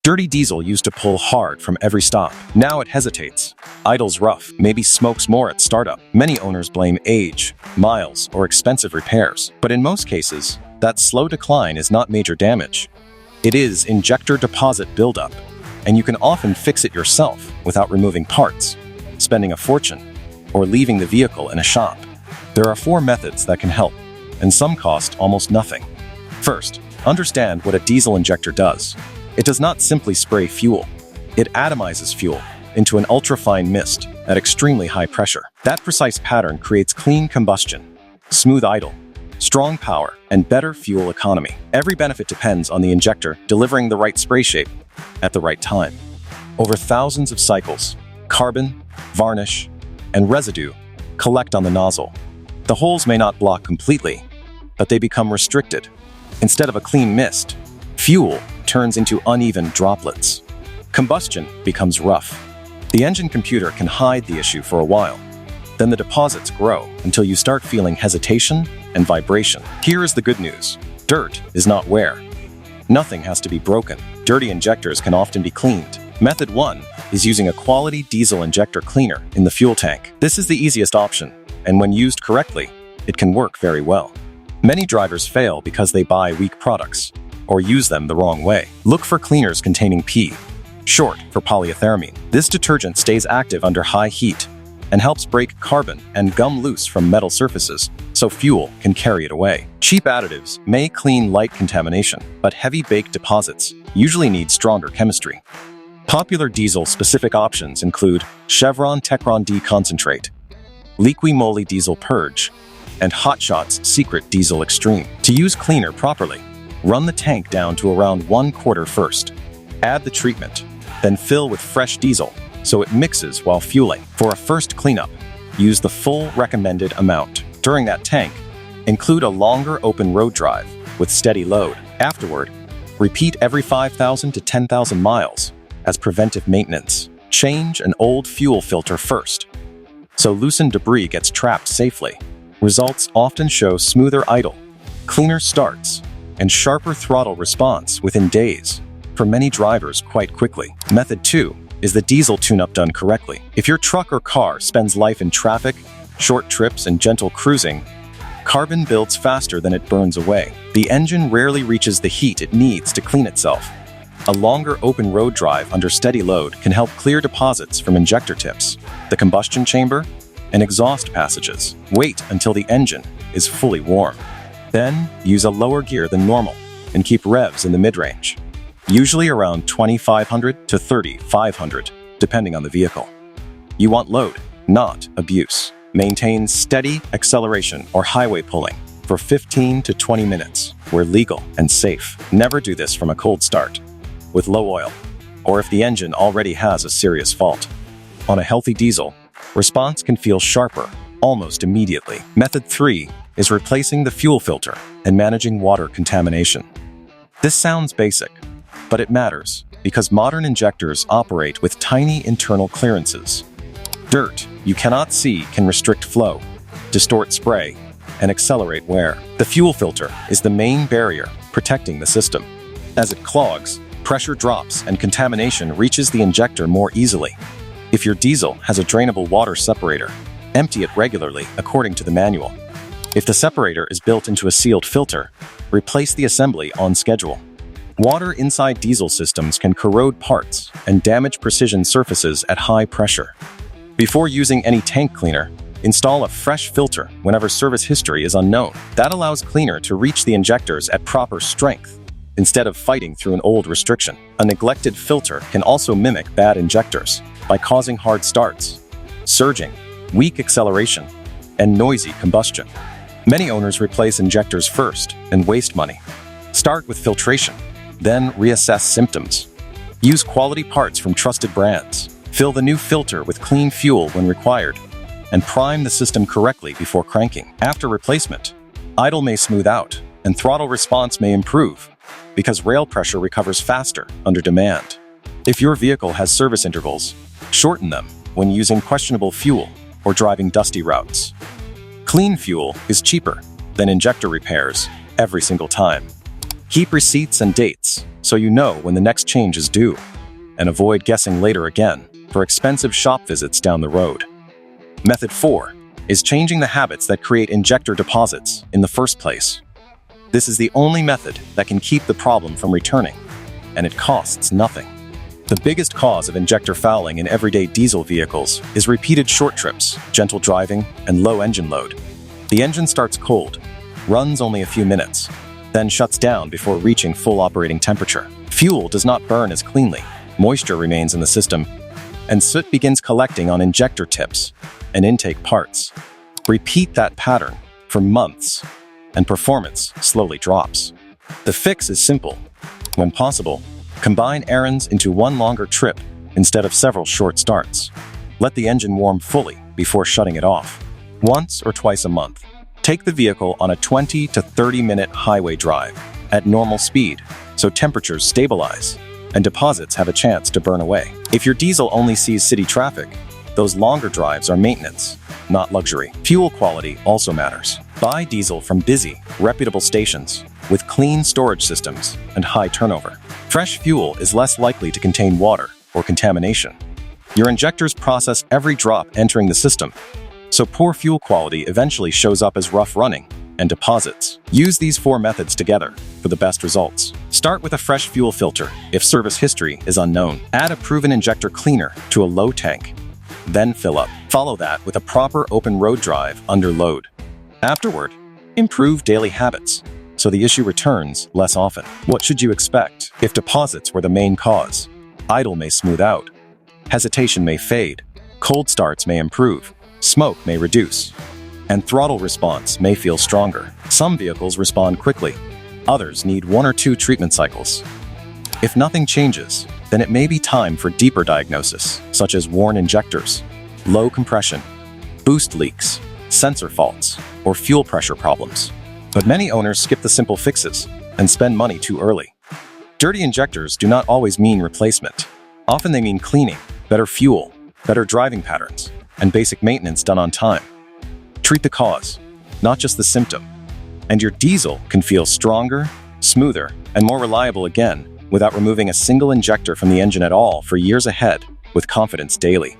Dirty diesel used to pull hard from every stop. Now it hesitates, idles rough, maybe smokes more at startup. Many owners blame age, miles, or expensive repairs. But in most cases, that slow decline is not major damage. It is injector deposit buildup, and you can often fix it yourself without removing parts, spending a fortune, or leaving the vehicle in a shop. There are 4 methods that can help, and some cost almost nothing. First, understand what a diesel injector does. It does not simply spray fuel. It atomizes fuel into an ultrafine mist at extremely high pressure. That precise pattern creates clean combustion, smooth idle, strong power, and better fuel economy. Every benefit depends on the injector delivering the right spray shape at the right time. Over thousands of cycles, carbon, varnish, and residue collect on the nozzle. The holes may not block completely, but they become restricted. Instead of a clean mist, fuel turns into uneven droplets. Combustion becomes rough. The engine computer can hide the issue for a while. Then the deposits grow until you start feeling hesitation and vibration. Here is the good news. Dirt is not wear. Nothing has to be broken. Dirty injectors can often be cleaned. Method 1 is using a quality diesel injector cleaner in the fuel tank. This is the easiest option, and when used correctly, it can work very well. Many drivers fail because they buy weak products or use them the wrong way. Look for cleaners containing P, short for polyethylamine. This detergent stays active under high heat and helps break carbon and gum loose from metal surfaces, so fuel can carry it away. Cheap additives may clean light contamination, but heavy baked deposits usually need stronger chemistry. Popular diesel-specific options include Chevron Techron D Concentrate, Liqui Moly Diesel Purge, and Hot Shot's Secret Diesel Extreme. To use cleaner properly, run the tank down to around 1/4 first. Add the treatment, then fill with fresh diesel so it mixes while fueling. For a first cleanup, use the full recommended amount. During that tank, include a longer open road drive with steady load. Afterward, repeat every 5,000 to 10,000 miles as preventive maintenance. Change an old fuel filter first, so loosened debris gets trapped safely. Results often show smoother idle, cleaner starts, and sharper throttle response within days, for many drivers quite quickly. Method 2 is the diesel tune-up done correctly. If your truck or car spends life in traffic, short trips, and gentle cruising, carbon builds faster than it burns away. The engine rarely reaches the heat it needs to clean itself. A longer open road drive under steady load can help clear deposits from injector tips, the combustion chamber, and exhaust passages. Wait until the engine is fully warm. Then, use a lower gear than normal and keep revs in the mid-range, usually around 2,500 to 3,500, depending on the vehicle. You want load, not abuse. Maintain steady acceleration or highway pulling for 15 to 20 minutes where legal and safe. Never do this from a cold start, with low oil, or if the engine already has a serious fault. On a healthy diesel, response can feel sharper almost immediately. Method 3 is replacing the fuel filter and managing water contamination. This sounds basic, but it matters because modern injectors operate with tiny internal clearances. Dirt you cannot see can restrict flow, distort spray, and accelerate wear. The fuel filter is the main barrier protecting the system. As it clogs, pressure drops and contamination reaches the injector more easily. If your diesel has a drainable water separator, empty it regularly according to the manual. If the separator is built into a sealed filter, replace the assembly on schedule. Water inside diesel systems can corrode parts and damage precision surfaces at high pressure. Before using any tank cleaner, install a fresh filter whenever service history is unknown. That allows cleaner to reach the injectors at proper strength, instead of fighting through an old restriction. A neglected filter can also mimic bad injectors by causing hard starts, surging, weak acceleration, and noisy combustion. Many owners replace injectors first and waste money. Start with filtration, then reassess symptoms. Use quality parts from trusted brands. Fill the new filter with clean fuel when required, and prime the system correctly before cranking. After replacement, idle may smooth out, and throttle response may improve, because rail pressure recovers faster under demand. If your vehicle has service intervals, shorten them when using questionable fuel or driving dusty routes. Clean fuel is cheaper than injector repairs every single time. Keep receipts and dates so you know when the next change is due, and avoid guessing later again for expensive shop visits down the road. Method 4 is changing the habits that create injector deposits in the first place. This is the only method that can keep the problem from returning, and it costs nothing. The biggest cause of injector fouling in everyday diesel vehicles is repeated short trips, gentle driving, and low engine load. The engine starts cold, runs only a few minutes, then shuts down before reaching full operating temperature. Fuel does not burn as cleanly, moisture remains in the system, and soot begins collecting on injector tips and intake parts. Repeat that pattern for months, and performance slowly drops. The fix is simple. When possible, combine errands into one longer trip instead of several short starts. Let the engine warm fully before shutting it off. Once or twice a month, take the vehicle on a 20 to 30-minute highway drive at normal speed so temperatures stabilize and deposits have a chance to burn away. If your diesel only sees city traffic, those longer drives are maintenance, not luxury. Fuel quality also matters. Buy diesel from busy, reputable stations with clean storage systems and high turnover. Fresh fuel is less likely to contain water or contamination. Your injectors process every drop entering the system, so poor fuel quality eventually shows up as rough running and deposits. Use these 4 methods together for the best results. Start with a fresh fuel filter if service history is unknown. Add a proven injector cleaner to a low tank, then fill up. Follow that with a proper open road drive under load. Afterward, improve daily habits so the issue returns less often. What should you expect? If deposits were the main cause, idle may smooth out, hesitation may fade, cold starts may improve, smoke may reduce, and throttle response may feel stronger. Some vehicles respond quickly, others need 1 or 2 treatment cycles. If nothing changes, then it may be time for deeper diagnosis, such as worn injectors, low compression, boost leaks, sensor faults, or fuel pressure problems. But many owners skip the simple fixes and spend money too early. Dirty injectors do not always mean replacement. Often they mean cleaning, better fuel, better driving patterns, and basic maintenance done on time. Treat the cause, not just the symptom, and your diesel can feel stronger, smoother, and more reliable again without removing a single injector from the engine at all for years ahead with confidence daily.